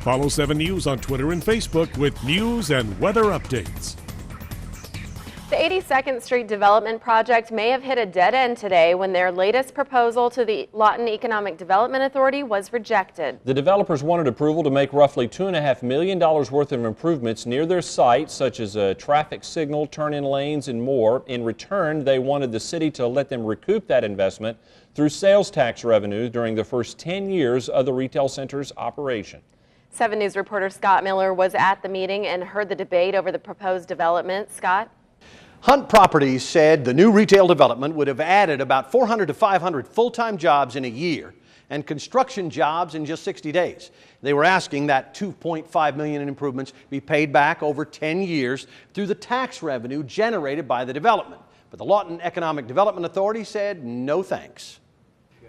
Follow 7 News on Twitter and Facebook with news and weather updates. The 82nd Street Development Project may have hit a dead end today when their latest proposal to the Lawton Economic Development Authority was rejected. The developers wanted approval to make roughly $2.5 million worth of improvements near their site, such as a traffic signal, turn-in lanes, and more. In return, they wanted the city to let them recoup that investment through sales tax revenue during the first 10 years of the retail center's operation. 7 News reporter Scott Miller was at the meeting and heard the debate over the proposed development. Scott? Hunt Properties said the new retail development would have added about 400 to 500 full-time jobs in a year and construction jobs in just 60 days. They were asking that $2.5 million in improvements be paid back over 10 years through the tax revenue generated by the development. But the Lawton Economic Development Authority said no thanks.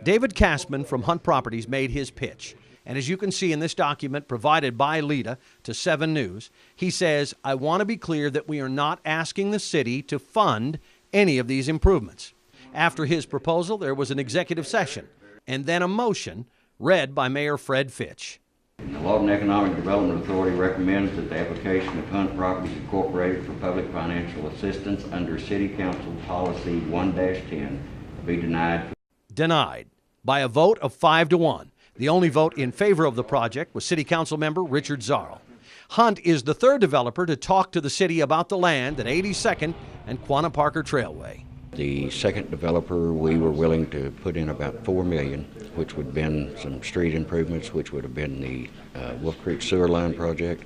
David Cassman from Hunt Properties made his pitch. And as you can see in this document provided by LEDA to 7 News, he says, I want to be clear that we are not asking the city to fund any of these improvements. After his proposal, there was an executive session and then a motion read by Mayor Fred Fitch. The Lawton Economic Development Authority recommends that the application of Hunt Properties Incorporated for public financial assistance under City Council Policy 1-10 be denied. Denied by a vote of 5-1. The only vote in favor of the project was City Council member Richard Zarl. Hunt is the third developer to talk to the city about the land at 82nd and Quanah Parker Trailway. The second developer, we were willing to put in about $4 million, which would have been some street improvements, which would have been the Wolf Creek Sewer Line project,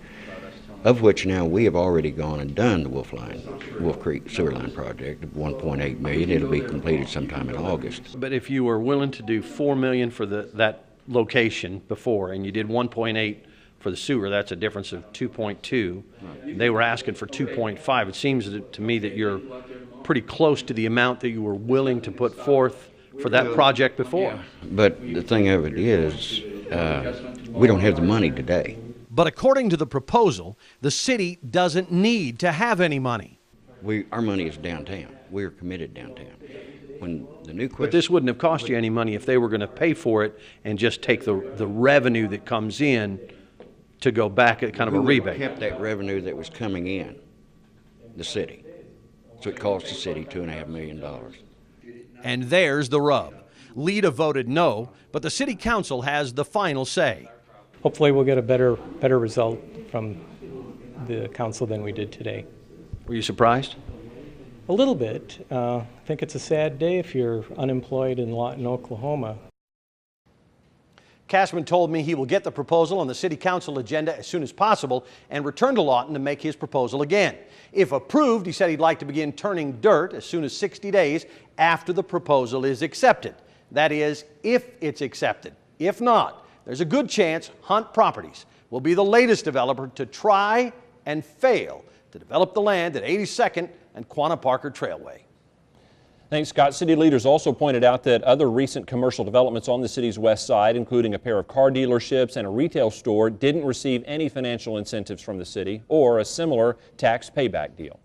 of which now we have already gone and done the Wolf Creek Sewer Line project of $1.8 million. It'll be completed sometime in August. But if you were willing to do $4 million for that location before, and you did 1.8 for the sewer, that's a difference of 2.2. They were asking for 2.5. It seems to me that you're pretty close to the amount that you were willing to put forth for that project before. Yeah. But the thing of it is, we don't have the money today. But according to the proposal, the city doesn't need to have any money. Our money is downtown. We're committed downtown. When the new question, but this wouldn't have cost you any money if they were going to pay for it and just take the revenue that comes in to go back at kind of a rebate. We kept that revenue that was coming in, the city. So it cost the city $2.5 million. And there's the rub. LEDA voted no, but the city council has the final say. Hopefully we'll get a better result from the council than we did today. Were you surprised? A little bit. I think it's a sad day if you're unemployed in Lawton, Oklahoma. Cassman told me he will get the proposal on the city council agenda as soon as possible and return to Lawton to make his proposal again. If approved, he said he'd like to begin turning dirt as soon as 60 days after the proposal is accepted. That is, if it's accepted. If not, there's a good chance Hunt Properties will be the latest developer to try and fail to develop the land at 82nd and Quanah Parker Trailway. Thanks, Scott. City leaders also pointed out that other recent commercial developments on the city's west side, including a pair of car dealerships and a retail store, didn't receive any financial incentives from the city or a similar tax payback deal.